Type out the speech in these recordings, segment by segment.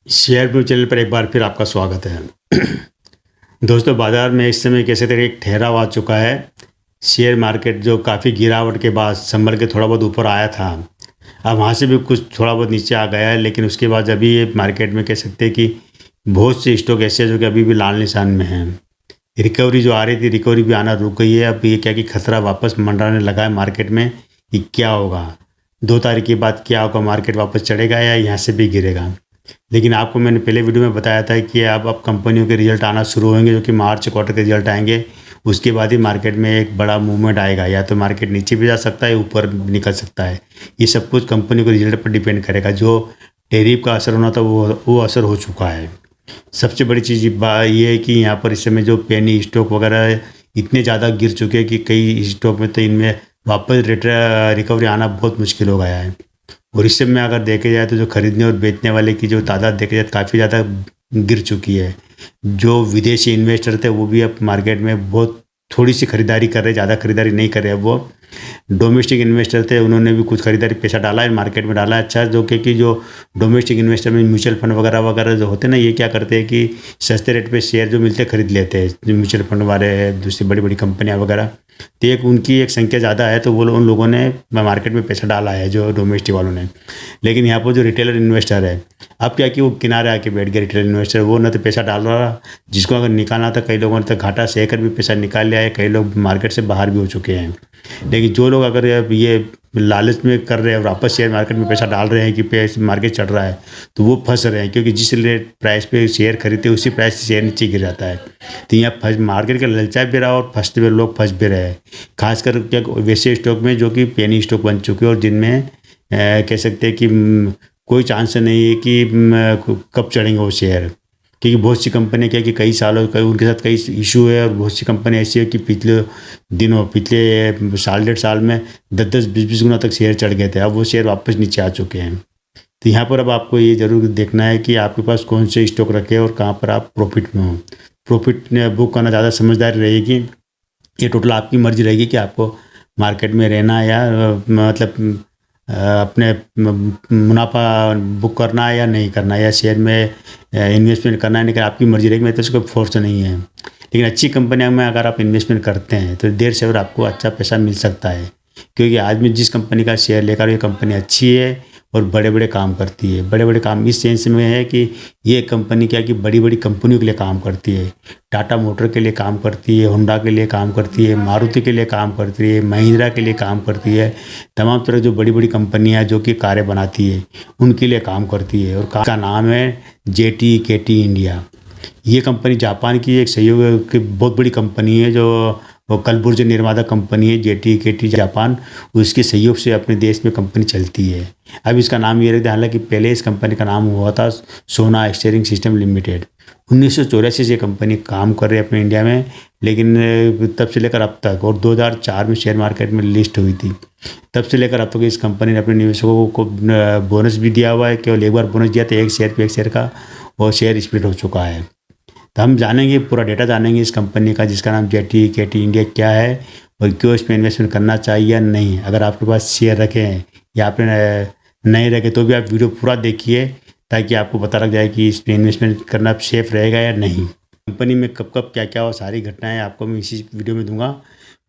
Share view channel पर एक बार फिर आपका स्वागत है। दोस्तों, बाज़ार में इस समय कैसे तरह एक ठहराव आ चुका है। शेयर मार्केट जो काफ़ी गिरावट के बाद संभल के थोड़ा बहुत ऊपर आया था, अब वहाँ से भी कुछ थोड़ा बहुत नीचे आ गया है। लेकिन उसके बाद अभी ये मार्केट में कह सकते हैं कि बहुत से स्टॉक ऐसे हैं जो कि अभी भी लाल निशान में हैं। रिकवरी जो आ रही थी, रिकवरी भी आना रुक गई है। अब ये क्या कि खतरा वापस मंडराने लगा है मार्केट में कि क्या होगा, 2 तारीख के बाद क्या होगा, मार्केट वापस चढ़ेगा या यहाँ से भी गिरेगा। लेकिन आपको मैंने पहले वीडियो में बताया था कि अब कंपनियों के रिजल्ट आना शुरू होंगे, जो कि मार्च क्वार्टर के रिजल्ट आएंगे। उसके बाद ही मार्केट में एक बड़ा मूवमेंट आएगा, या तो मार्केट नीचे भी जा सकता है, ऊपर भी निकल सकता है। ये सब कुछ कंपनियों के रिजल्ट पर डिपेंड करेगा। जो टैरिफ का असर होना था वो असर हो चुका है। सबसे बड़ी चीज़ ये है कि यहाँ पर इस समय जो पेनी स्टॉक वगैरह इतने ज़्यादा गिर चुके हैं कि कई स्टॉक में तो इनमें वापस रिकवरी आना बहुत मुश्किल हो गया है। और इस समय अगर देखे जाए तो जो खरीदने और बेचने वाले की जो तादाद देखे जाए काफ़ी ज़्यादा गिर चुकी है। जो विदेशी इन्वेस्टर थे वो भी अब मार्केट में बहुत थोड़ी सी खरीदारी कर रहे, ज़्यादा खरीदारी नहीं कर रहे। अब वो डोमेस्टिक इन्वेस्टर थे, उन्होंने भी कुछ खरीदारी पैसा डाला है मार्केट में, डाला है। अच्छा, जो कि जो डोमेस्टिक इन्वेस्टर में म्यूचुअल फंड वगैरह वगैरह जो होते हैं ना, ये क्या करते हैं कि सस्ते रेट पे शेयर जो मिलते हैं खरीद लेते हैं। जो म्यूचुअल फंड वाले, दूसरी बड़ी बड़ी कंपनियां वगैरह, तो एक उनकी एक संख्या ज़्यादा है, तो वो उन लोगों ने मार्केट में पैसा डाला है, जो डोमेस्टिक वालों ने। लेकिन यहाँ पर जो रिटेलर इन्वेस्टर है, अब क्या कि वो किनारे आके बैठ गए। रिटेलर इन्वेस्टर वो न तो पैसा डाल रहा, जिसको अगर निकालना था, कई लोगों ने तो घाटा सहकर भी पैसा निकाल लिया है। कई लोग मार्केट से बाहर भी हो चुके हैं। लेकिन जो लोग अगर ये लालच में कर रहे हैं और वापस शेयर मार्केट में पैसा डाल रहे हैं कि पैसे मार्केट चढ़ रहा है, तो वो फंस रहे हैं। क्योंकि जिस रेट प्राइस पे शेयर खरीदते उसी प्राइस से शेयर नीचे गिर जाता है। तो यहाँ फंस मार्केट का ललचा भी रहा और फंसते हुए लोग फंस भी रहे हैं। खासकर क्या वैसे स्टॉक में जो कि पेनी स्टॉक बन चुके हैं और जिनमें कह सकते हैं कि कोई चांस नहीं है कि कब चढ़ेंगे वो शेयर। क्योंकि बहुत सी कंपनियाँ क्या कि कई सालों उनके साथ कई इशू है, और बहुत सी कंपनी ऐसी है कि पिछले साल 1.5 साल में 10-10 20-20 गुना तक शेयर चढ़ गए थे। अब वो शेयर वापस नीचे आ चुके हैं। तो यहाँ पर अब आपको ये ज़रूर देखना है कि आपके पास कौन से स्टॉक रखे और कहाँ पर आप प्रॉफिट में हो। प्रॉफिट बुक करना ज़्यादा समझदारी रहेगी। ये टोटल आपकी मर्जी रहेगी कि आपको मार्केट में रहना या मतलब अपने मुनाफा बुक करना है या नहीं करना है, या शेयर में इन्वेस्टमेंट करना है नहीं करना, आपकी मर्जी रहेगी। मेरे तो उसको फोर्स नहीं है। लेकिन अच्छी कंपनियों में अगर आप इन्वेस्टमेंट करते हैं तो देर से और आपको अच्छा पैसा मिल सकता है। क्योंकि आज में जिस कंपनी का शेयर लेकर, ये कंपनी अच्छी है और बड़े बड़े काम करती है। बड़े बड़े काम इस सेंस में है कि ये कंपनी क्या कि बड़ी बड़ी कंपनियों के लिए काम करती है। टाटा मोटर के लिए काम करती है, होंडा के लिए काम करती है, मारुति के लिए काम करती है, महिंद्रा के लिए काम करती है। तमाम तरह जो बड़ी बड़ी कंपनियां जो कि कारें बनाती है उनके लिए काम करती है। और का नाम है JTKT इंडिया। ये कंपनी जापान की एक सहयोग की बहुत बड़ी कंपनी है। जो वो कलबुर्ज निर्माता कंपनी है JTKT जापान, उसके सहयोग से अपने देश में कंपनी चलती है। अब इसका नाम ये रखते हैं, हालांकि पहले इस कंपनी का नाम हुआ था सोना स्टीयरिंग सिस्टम लिमिटेड। 1984 से ये कंपनी काम कर रही है अपने इंडिया में। लेकिन तब से लेकर अब तक, और 2004 में शेयर मार्केट में लिस्ट हुई थी, तब से लेकर अब तक इस कंपनी ने अपने निवेशकों को बोनस भी दिया हुआ है। केवल एक बार बोनस दिया था, एक शेयर पे एक शेयर का, और शेयर स्प्लिट हो चुका है। तो हम जानेंगे, पूरा डेटा जानेंगे इस कंपनी का, जिसका नाम JTKT इंडिया क्या है और क्यों इसमें इन्वेस्टमेंट करना चाहिए या नहीं। अगर आपके पास शेयर रखे हैं या आपने नहीं रखे तो भी आप वीडियो पूरा देखिए, ताकि आपको पता लग जाए कि इसमें इन्वेस्टमेंट करना सेफ रहेगा या नहीं। कंपनी में कब कब क्या क्या हो, सारी घटनाएं आपको मैं इसी वीडियो में दूंगा।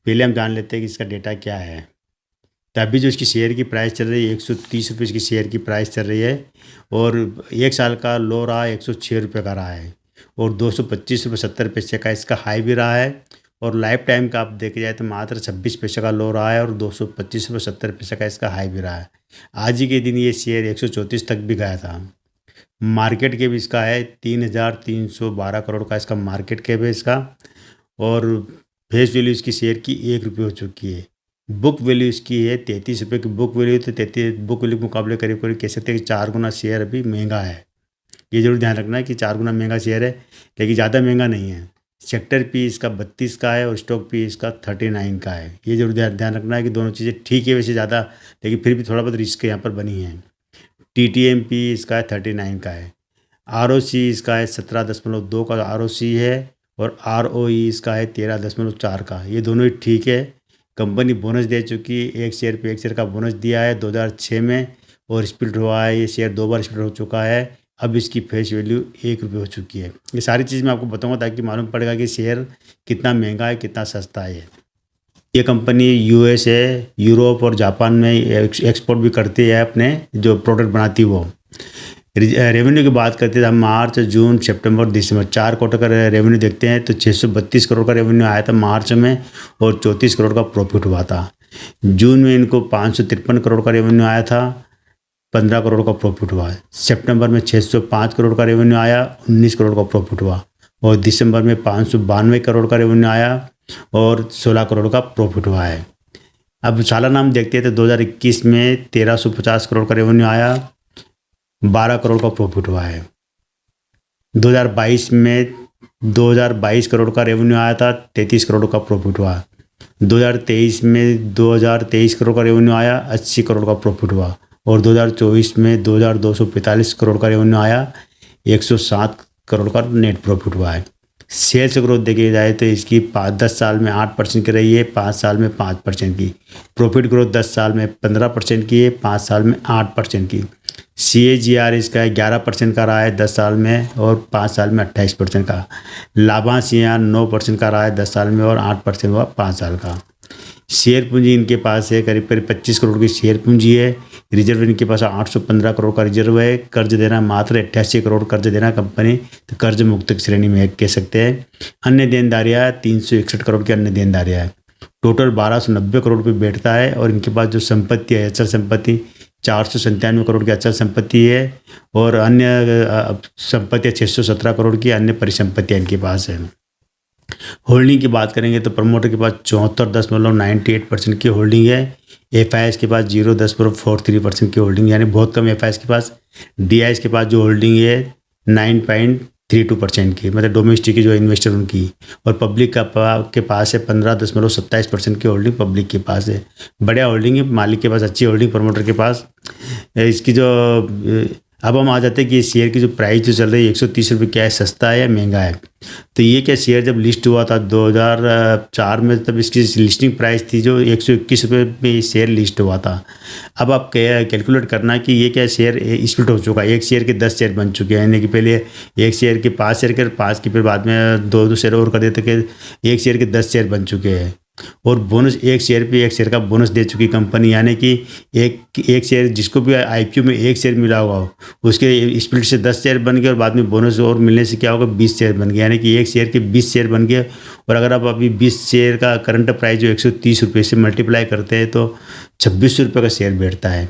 पहले हम जान लेते हैं कि इसका डेटा क्या है। तो अभी जो इसकी शेयर की प्राइस चल रही है, 130 रुपये इसकी शेयर की प्राइस चल रही है। और 1 साल का लो रहा 106 रुपये का रहा है। और 225 रुपये 70 पैसे का इसका हाई भी रहा है। और लाइफ टाइम का आप देखे जाए तो मात्र 26 पैसे का लो रहा है, और 225 रुपये 70 पैसे का इसका हाई भी रहा है। आज ही के दिन ये शेयर 134 तक भी गया था। मार्केट कैप इसका है 3,312 करोड़ का इसका मार्केट कैप है इसका। और फेस वैल्यू इसकी शेयर की 1 रुपये हो चुकी है। बुक वैल्यू इसकी है 33 रुपये की बुक वैल्यू। तो 33 बुक वैल्यू के मुकाबले करीब करीब कह सकते हैं कि 4 गुना शेयर अभी महंगा है। ये जरूर ध्यान रखना है कि 4 गुना महंगा शेयर है, लेकिन ज़्यादा महंगा नहीं है। सेक्टर पी इसका 32 का है और स्टॉक पी इसका 39 का है। ये जरूर ध्यान रखना है कि दोनों चीज़ें ठीक है वैसे ज़्यादा, लेकिन फिर भी थोड़ा बहुत रिस्क यहाँ पर बनी है। TTMP इसका है 39 का है। ROC इसका है 17.2 का ROC है। और ROE इसका है 13.4 का। ये दोनों ही ठीक है। कंपनी बोनस दे चुकी है, एक शेयर पे एक शेयर का बोनस दिया है 2006 में, और स्प्लिट हुआ है। ये शेयर 2 बार स्प्लिट हो चुका है। अब इसकी फेस वैल्यू 1 रुपये हो चुकी है। ये सारी चीज़ मैं आपको बताऊंगा ताकि मालूम पड़ेगा कि शेयर कितना महंगा है, कितना सस्ता है। ये कंपनी यूएस है, यूरोप और जापान में एक्सपोर्ट भी करती है, अपने जो प्रोडक्ट बनाती है वो। रेवेन्यू की बात करते हैं, हम मार्च, जून, सितंबर, दिसंबर 4 क्वार्टर का रेवेन्यू देखते हैं तो 632 करोड़ का रेवेन्यू आया था मार्च में और 34 करोड़ का प्रॉफिट हुआ था। जून में इनको 553 करोड़ का रेवेन्यू आया था, 15 करोड़ का प्रॉफिट हुआ। सितंबर में 605 करोड़ का रेवेन्यू आया, 19 करोड़ का प्रॉफिट हुआ। और दिसंबर में 592 करोड़ का रेवेन्यू आया और 16 करोड़ का प्रॉफिट हुआ है। अब सालाना हम देखते हैं तो 2021 में 1350 करोड़ का रेवेन्यू आया, 12 करोड़ का प्रॉफिट हुआ है। 2022 में 2022 करोड़ का रेवेन्यू आया था, 33 करोड़ का प्रॉफिट हुआ। 2023 में 2023 करोड़ का रेवेन्यू आया, 80 करोड़ का प्रॉफिट हुआ। और 2024 में 2245 करोड़ का रेवेन्यू आया, 107 करोड़ का नेट प्रॉफिट हुआ है। सेल्स ग्रोथ देखी जाए तो इसकी 10 साल में 8% की रही है, 5 साल में 5% की। प्रॉफिट ग्रोथ 10 साल में 15% की है, 5 साल में 8% की। CAGR इसका 11% का रहा है 10 साल में और 5 साल में 28% का। लाभांश यहाँ 9% का रहा है 10 साल में और 8% हुआ 5 साल का। शेयर पूंजी इनके पास है करीब 25 करोड़ की शेयर पूंजी है। रिजर्व इनके पास 815 करोड़ का रिजर्व है। कर्ज देना मात्र 88 करोड़ कर्ज देना कंपनी, तो कर्ज मुक्त की श्रेणी में कह सकते हैं। अन्य देनदारियाँ 361 करोड़ की अन्य देनदारियाँ है। टोटल 1290 करोड़ पे बैठता है। और इनके पास जो संपत्ति है, अचल संपत्ति 497 करोड़ की अचल संपत्ति है और अन्य संपत्ति 617 करोड़ की अन्य परिसंपत्तियाँ इनके पास है। होल्डिंग की बात करेंगे तो प्रमोटर के पास 74.98% की होल्डिंग है। FIS के पास 0.43% की होल्डिंग, यानी बहुत कम FIS के पास। DIS के पास जो होल्डिंग है 9.32% की, मतलब डोमेस्टिक की जो इन्वेस्टर उनकी। और पब्लिक के पास है 15.27% की होल्डिंग पब्लिक के पास है। बढ़िया होल्डिंग है, मालिक के पास अच्छी होल्डिंग प्रमोटर के पास। इसकी जो अब हम आ जाते हैं कि शेयर की जो प्राइस जो चल रही है 130 रुपये, क्या है, सस्ता है या महंगा है। तो ये क्या, शेयर जब लिस्ट हुआ था 2004 में, तब इसकी लिस्टिंग प्राइस थी जो 121 रुपये में शेयर लिस्ट हुआ था। अब आप कैलकुलेट करना कि ये क्या, शेयर स्प्लिट हो चुका है, एक शेयर के 10 शेयर बन चुके हैं, यानी कि पहले एक शेयर के 5 शेयर के 5 की, फिर बाद में 2 शेयर और कर देते कि एक शेयर के 10 शेयर बन चुके हैं। और बोनस एक शेयर पे एक शेयर का बोनस दे चुकी कंपनी, यानी कि एक शेयर जिसको भी IPO में एक शेयर मिला हुआ हो उसके स्प्लिट से 10 शेयर बन गए और बाद में बोनस और मिलने से क्या होगा, 20 शेयर बन गए, यानी कि एक शेयर के 20 शेयर बन गए। और अगर आप अभी 20 शेयर का करंट प्राइस जो 130 रुपये से मल्टीप्लाई करते हैं तो 26 रुपये का शेयर बैठता है।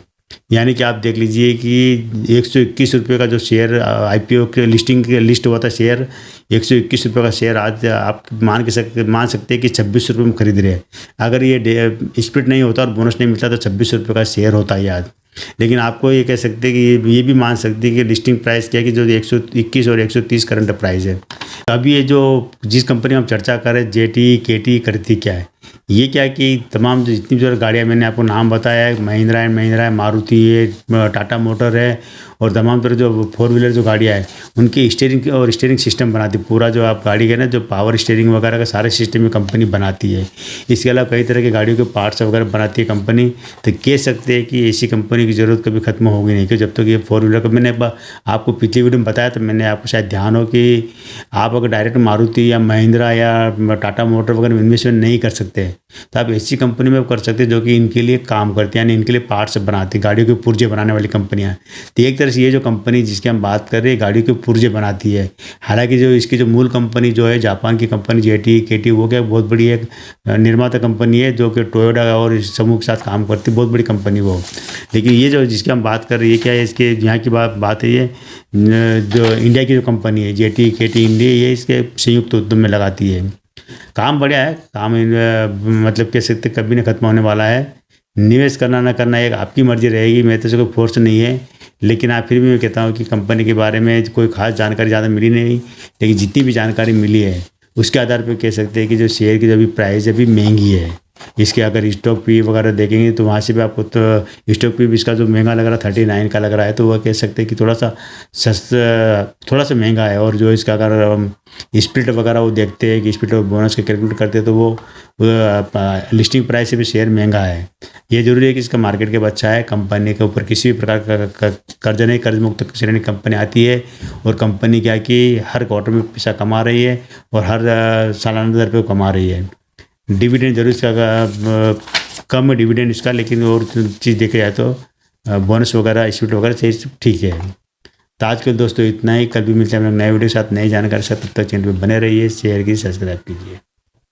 यानी कि आप देख लीजिए कि 121 रुपये का जो शेयर IPO के लिस्टिंग के लिस्ट हुआ था, शेयर 121 रुपये का शेयर आज आप मान सकते हैं कि 26 रुपये में खरीद रहे हैं। अगर ये स्प्लिट नहीं होता और बोनस नहीं मिलता तो 26 रुपये का शेयर होता है आज। लेकिन आपको ये कह सकते हैं कि ये भी मान सकते हैं कि लिस्टिंग प्राइस क्या है कि जो 121 और 130 करंट प्राइस है। अभी ये जो जिस कंपनी में हम चर्चा करें, JT KT करती क्या है, ये क्या है कि तमाम जो जितनी जो गाड़ियाँ मैंने आपको नाम बताया है, महिंद्रा एंड महिंद्रा है, मारुति है, टाटा मोटर है और तमाम तरह जो 4 व्हीलर जो गाड़ियाँ हैं उनकी स्टीयरिंग सिस्टम बनाती है। पूरा जो आप गाड़ी के ना जो पावर स्टीयरिंग वगैरह का सारे सिस्टम में कंपनी बनाती है। इसके अलावा कई तरह की गाड़ियों के पार्ट्स वगैरह बनाती है कंपनी। तो कह सकते हैं कि ऐसी कंपनी की ज़रूरत कभी खत्म होगी नहीं, क्योंकि जब तक ये 4 व्हीलर का, मैंने आपको पिछली वीडियो में बताया तो मैंने आपको शायद ध्यान हो कि आप अगर डायरेक्ट मारुति या महिंद्रा या टाटा मोटर वगैरह में इन्वेस्टमेंट नहीं कर सकते तो आप ऐसी कंपनी में कर सकते हैं जो कि इनके लिए काम करती है, यानी इनके लिए पार्ट्स बनाती है, गाड़ियों के पुर्जे बनाने वाली कंपनियां। तो एक तरह से ये जो कंपनी जिसकी हम बात कर रहे हैं गाड़ियों के पुर्जे बनाती है। हालांकि जो इसकी जो मूल कंपनी जो है जापान की कंपनी JT KT, वो क्या बहुत बड़ी एक निर्माता कंपनी है जो कि टोयोटा और इस समूह के साथ काम करती है, बहुत बड़ी कंपनी वो। लेकिन ये जो जिसकी हम बात कर रहे हैं क्या है, इसके यहाँ की बात है, ये जो इंडिया की जो कंपनी है JT KT इंडिया, ये इसके संयुक्त उद्यम में लगाती है। काम बढ़िया है, काम मतलब कह सकते कभी नहीं खत्म होने वाला है। निवेश करना ना करना एक आपकी मर्जी रहेगी, मेरे तो कोई फोर्स नहीं है। लेकिन आप फिर भी मैं कहता हूँ कि कंपनी के बारे में कोई खास जानकारी ज़्यादा मिली नहीं, लेकिन जितनी भी जानकारी मिली है उसके आधार पर कह सकते हैं कि जो शेयर की जो भी प्राइस है अभी महंगी है। इसके अगर स्टॉक पी वगैरह देखेंगे तो वहाँ से भी आपको तो स्टॉक पी भी इसका जो महंगा लग रहा है 39 का लग रहा है, तो वह कह सकते हैं कि थोड़ा सा सस्ता, थोड़ा सा महंगा है। और जो इसका अगर हम स्प्लिट वगैरह वो देखते हैं कि स्प्लिट और बोनस के कैलकुलेट करते हैं तो वो लिस्टिंग प्राइस से भी शेयर महंगा है। ये जरूरी है कि इसका मार्केट के अच्छा है, कंपनी के ऊपर किसी भी प्रकार का कर्ज नहीं, कर्ज मुक्त श्रेणी कंपनी आती है और कंपनी क्या कि हर क्वार्टर में पैसा कमा रही है और हर सालाना दर पे कमा रही है। डिविडेंड जरूर इसका कम डिविडेंड इसका, लेकिन और चीज़ देखी जाए तो बोनस वगैरह स्प्लिट वगैरह चीज़ ठीक है। तो आज के दोस्तों इतना ही, कल भी मिलते हैं हम लोग नए वीडियो के साथ नई जानकारी के साथ। तब तक चैनल पर बने रहिए, शेयर कीजिए, सब्सक्राइब कीजिए।